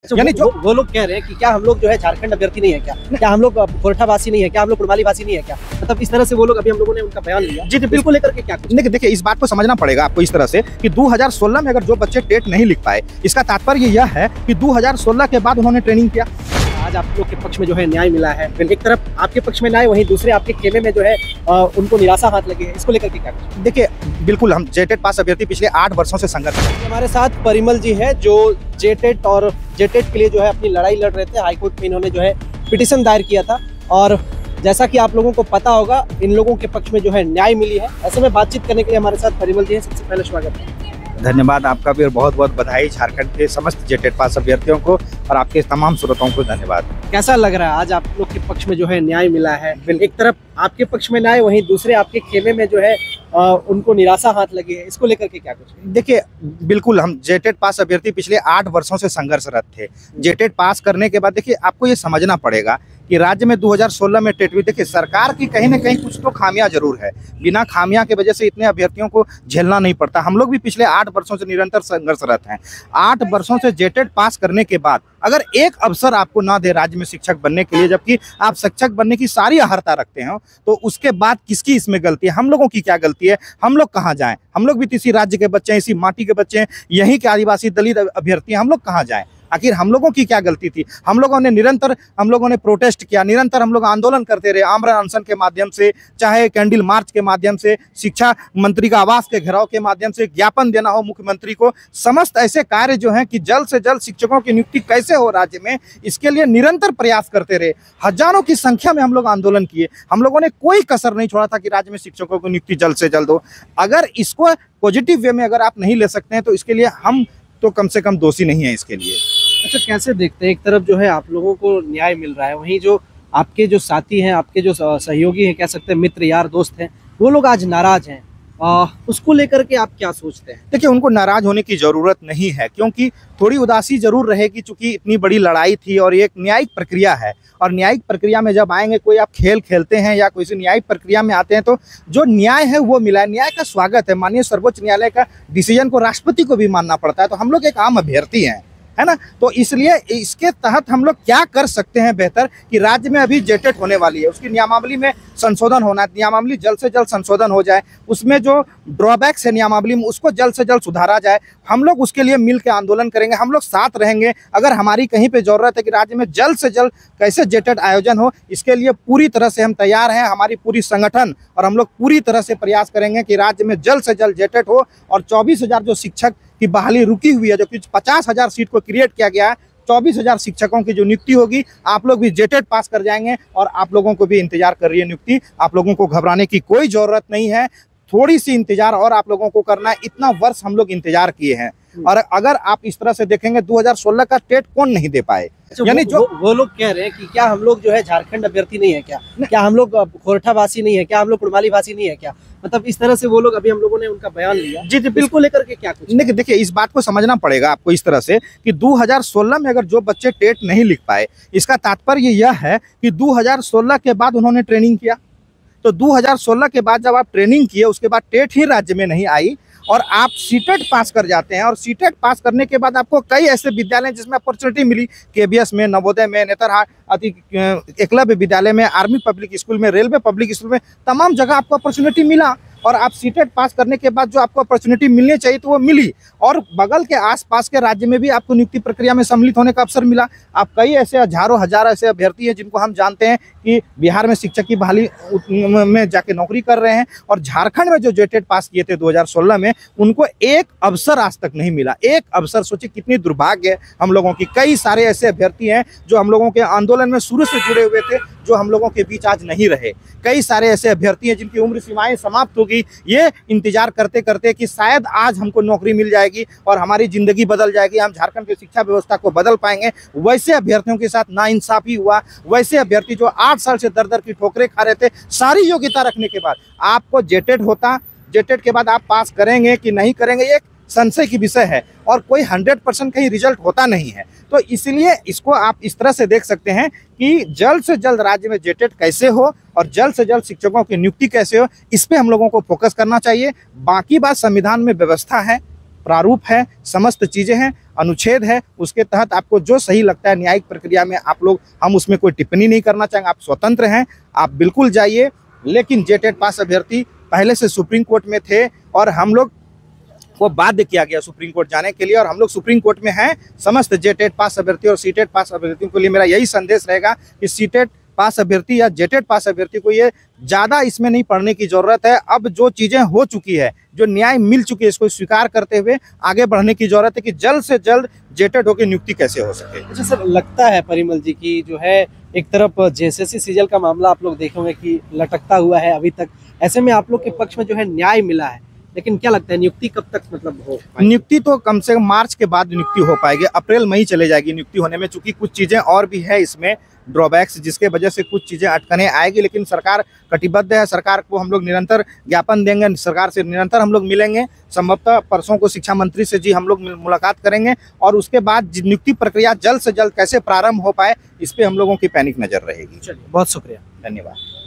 यानी जो वो लोग कह रहे हैं कि क्या हम लोग जो है झारखंड अभ्यर्थी नहीं है क्या हम लोग कोरठा वासी नहीं है क्या, हम लोग कुड़माली वासी नहीं है क्या, मतलब इस तरह से वो लोग अभी हम लोगों ने उनका बयान लिया जी बिल्कुल लेकर के क्या देखिए इस बात को समझना पड़ेगा आपको इस तरह से कि 2016 में अगर जो बच्चे टेट नहीं लिख पाए, इसका तात्पर्य यह है कि 2016 के बाद उन्होंने ट्रेनिंग किया। आज आप लोग के पक्ष में जो है न्याय मिला है, एक तरफ आपके पक्ष में न्याय, वहीं दूसरे आपके खेमे में जो है उनको निराशा हाथ लगी है, इसको लेकर के क्या? देखिए बिल्कुल हम जेटेट पास अभ्यर्थी पिछले 8 वर्षों से संघर्ष कर रहे हैं। हमारे साथ परिमल जी है जो जेटेट और जेटेट के लिए जो है अपनी लड़ाई लड़ रहे थे। हाईकोर्ट में इन्होंने जो है पिटीशन दायर किया था और जैसा कि आप लोगों को पता होगा इन लोगों के पक्ष में जो है न्याय मिली है। ऐसे में बातचीत करने के लिए हमारे साथ परिमल जी है। सबसे पहले स्वागत है। धन्यवाद आपका भी और बहुत बहुत बधाई झारखंड के समस्त जेटेट पास अभ्यर्थियों को और आपके तमाम श्रोताओं को धन्यवाद। कैसा लग रहा है आज आप लोग के पक्ष में जो है न्याय मिला है? एक तरफ आपके पक्ष में न्याय, वहीं दूसरे आपके खेमे में जो है उनको निराशा हाथ लगी है, इसको लेकर के क्या कुछ? देखिए बिल्कुल हम जेटेट पास अभ्यर्थी पिछले 8 वर्षों से संघर्षरत थे। जेटेट पास करने के बाद देखिए आपको ये समझना पड़ेगा कि राज्य में 2016 में टेट हुई। देखिए सरकार की कहीं ना कहीं कुछ तो खामियां जरूर है, बिना खामियां के वजह से इतने अभ्यर्थियों को झेलना नहीं पड़ता। हम लोग भी पिछले 8 वर्षों से निरंतर संघर्षरत हैं। 8 वर्षों से जेटेट पास करने के बाद अगर एक अवसर आपको ना दे राज्य में शिक्षक बनने के लिए, जबकि आप शिक्षक बनने की सारी अहर्ता रखते हो, तो उसके बाद किसकी इसमें गलती है? हम लोगों की क्या गलती है? हम लोग कहाँ जाएं? हम लोग भी तो इसी राज्य के बच्चे हैं, इसी माटी के बच्चे हैं, यहीं के आदिवासी दलित अभ्यर्थी हैं। हम लोग कहाँ जाएं? आखिर हम लोगों की क्या गलती थी? हम लोगों ने प्रोटेस्ट किया, निरंतर हम लोग आंदोलन करते रहे, आमरण अनशन के माध्यम से, चाहे कैंडल मार्च के माध्यम से, शिक्षा मंत्री का आवास के घेराव के माध्यम से, ज्ञापन देना हो मुख्यमंत्री को, समस्त ऐसे कार्य जो हैं कि जल्द से जल्द शिक्षकों की नियुक्ति कैसे हो राज्य में, इसके लिए निरंतर प्रयास करते रहे। हजारों की संख्या में हम लोग आंदोलन किए। हम लोगों ने कोई कसर नहीं छोड़ा था कि राज्य में शिक्षकों की नियुक्ति जल्द से जल्द हो। अगर इसको पॉजिटिव वे में अगर आप नहीं ले सकते हैं तो इसके लिए हम तो कम से कम दोषी नहीं है इसके लिए। अच्छा, कैसे देखते हैं? एक तरफ जो है आप लोगों को न्याय मिल रहा है, वहीं जो आपके जो साथी हैं, आपके जो सहयोगी हैं, कह सकते हैं मित्र यार दोस्त हैं, वो लोग आज नाराज हैं। उसको लेकर के आप क्या सोचते हैं? देखिए उनको नाराज होने की जरूरत नहीं है, क्योंकि थोड़ी उदासी जरूर रहेगी, चूंकि इतनी बड़ी लड़ाई थी और ये एक न्यायिक प्रक्रिया है। और न्यायिक प्रक्रिया में जब आएंगे, कोई आप खेल खेलते हैं या कोई न्यायिक प्रक्रिया में आते हैं, तो जो न्याय है वो मिला है। न्याय का स्वागत है। माननीय सर्वोच्च न्यायालय का डिसीजन को राष्ट्रपति को भी मानना पड़ता है। तो हम लोग एक आम अभ्यर्थी हैं, है ना? तो इसलिए इसके तहत हम लोग क्या कर सकते हैं बेहतर कि राज्य में अभी जेटेट होने वाली है, उसकी नियमावली में संशोधन होना है। नियमावली जल्द से जल्द संशोधन हो जाए, उसमें जो ड्रॉबैक्स है नियमावली में उसको जल्द से जल्द सुधारा जाए। हम लोग उसके लिए मिल के आंदोलन करेंगे, हम लोग साथ रहेंगे। अगर हमारी कहीं पे जरूरत है कि राज्य में जल्द से जल्द कैसे जेटेट आयोजन हो, इसके लिए पूरी तरह से हम तैयार हैं। हमारी पूरी संगठन और हम लोग पूरी तरह से प्रयास करेंगे कि राज्य में जल्द से जल्द जेटेट हो और 24,000 जो शिक्षक की बहाली रुकी हुई है, जो कि 50,000 सीट को क्रिएट किया गया है, 24,000 शिक्षकों की जो नियुक्ति होगी, आप लोग भी जेटेट पास कर जाएंगे और आप लोगों को भी इंतजार कर रही है नियुक्ति। आप लोगों को घबराने की कोई जरूरत नहीं है, थोड़ी सी इंतजार और आप लोगों को करना है। इतना वर्ष हम लोग इंतजार किए हैं और अगर आप इस तरह से देखेंगे 2016 का टेट कौन नहीं दे पाए। यानी जो वो लोग कह रहे हैं कि क्या हम लोग जो है झारखंड अभ्यर्थी नहीं है क्या हम लोग कोरठा वासी नहीं है क्या, हम लोग कुड़माली वासी नहीं है क्या, मतलब इस तरह से वो लोग अभी हम लोगों ने उनका बयान लिया जी बिल्कुल लेकर के क्या कुछ? देखिए इस बात को समझना पड़ेगा आपको इस तरह से कि 2016 में अगर जो बच्चे टेट नहीं लिख पाए, इसका तात्पर्य यह है कि 2016 के बाद उन्होंने ट्रेनिंग किया। तो 2016 के बाद जब आप ट्रेनिंग किए, उसके बाद टेट ही राज्य में नहीं आई और आप सीटेट पास कर जाते हैं, और सीटेट पास करने के बाद आपको कई ऐसे विद्यालय जिसमें अपॉर्चुनिटी मिली, केबीएस में, नवोदय में, नेतरहाट एकलव्य विद्यालय में, आर्मी पब्लिक स्कूल में, रेलवे पब्लिक स्कूल में, तमाम जगह आपको अपॉर्चुनिटी मिला और आप सीटेट पास करने के बाद जो आपको अपॉर्चुनिटी मिलनी चाहिए तो वो मिली। और बगल के आसपास के राज्य में भी आपको नियुक्ति प्रक्रिया में सम्मिलित होने का अवसर मिला। आप कई ऐसे हजारों हजार ऐसे अभ्यर्थी हैं जिनको हम जानते हैं कि बिहार में शिक्षक की बहाली में जाके नौकरी कर रहे हैं, और झारखंड में जो जेटेट पास किए थे 2016 में, उनको एक अवसर आज तक नहीं मिला। एक अवसर, सोचिए कितनी दुर्भाग्य है हम लोगों की। कई सारे ऐसे अभ्यर्थी हैं जो हम लोगों के आंदोलन में शुरू से जुड़े हुए थे, जो हम लोगों के बीच आज नहीं रहे। कई सारे ऐसे अभ्यर्थी हैं जिनकी उम्र सीमाएं समाप्त होगी, ये इंतजार करते करते कि शायद आज हमको नौकरी मिल जाएगी और हमारी जिंदगी बदल जाएगी, हम झारखंड की शिक्षा व्यवस्था को बदल पाएंगे। वैसे अभ्यर्थियों के साथ नाइंसाफी हुआ। वैसे अभ्यर्थी जो 8 साल से दर दर की ठोकरें खा रहे थे, सारी योग्यता रखने के बाद आपको जेटेट होता, जेटेट के बाद आप पास करेंगे कि नहीं करेंगे, एक संशय की विषय है और कोई 100% कहीं रिजल्ट होता नहीं है। तो इसलिए इसको आप इस तरह से देख सकते हैं कि जल्द से जल्द राज्य में जेटेट कैसे हो और जल्द से जल्द शिक्षकों की नियुक्ति कैसे हो, इस पे हम लोगों को फोकस करना चाहिए। बाकी बात संविधान में व्यवस्था है, प्रारूप है, समस्त चीज़ें हैं। अनुच्छेद है, उसके तहत आपको जो सही लगता है न्यायिक प्रक्रिया में आप लोग, हम उसमें कोई टिप्पणी नहीं करना चाहेंगे, आप स्वतंत्र हैं, आप बिल्कुल जाइए। लेकिन जेटेट पास अभ्यर्थी पहले से सुप्रीम कोर्ट में थे और हम लोग को बाध्य किया गया सुप्रीम कोर्ट जाने के लिए, और हम लोग सुप्रीम कोर्ट में हैं। समस्त जेटेट पास अभ्यर्थी और सीटेट पास अभ्यर्थियों के लिए मेरा यही संदेश रहेगा कि सीटेट पास अभ्यर्थी या जेटेट पास अभ्यर्थी को ये ज़्यादा इसमें नहीं पढ़ने की ज़रूरत है। अब जो चीज़ें हो चुकी है, जो न्याय मिल चुकी है, इसको स्वीकार करते हुए आगे बढ़ने की ज़रूरत है कि जल्द से जल्द जेटेट होकर नियुक्ति कैसे हो सके। अच्छा सर, लगता है परिमल जी की जो है एक तरफ जेएसएससी सीजीएल का मामला आप लोग देखेंगे कि लटकता हुआ है अभी तक, ऐसे में आप लोग के पक्ष में जो है न्याय मिला है, लेकिन क्या लगता है नियुक्ति कब तक मतलब हो? नियुक्ति तो कम से कम मार्च के बाद नियुक्ति हो पाएगी, अप्रैल मई चले जाएगी नियुक्ति होने में, चूंकि कुछ चीज़ें और भी है इसमें ड्रॉबैक्स, जिसके वजह से कुछ चीज़ें अटकने आएगी। लेकिन सरकार कटिबद्ध है, सरकार को हम लोग निरंतर ज्ञापन देंगे, सरकार से निरंतर हम लोग मिलेंगे। संभवतः परसों को शिक्षा मंत्री से जी हम लोग मुलाकात करेंगे और उसके बाद नियुक्ति प्रक्रिया जल्द से जल्द कैसे प्रारंभ हो पाए, इस पर हम लोगों की पैनिक नज़र रहेगी। चलिए, बहुत शुक्रिया, धन्यवाद।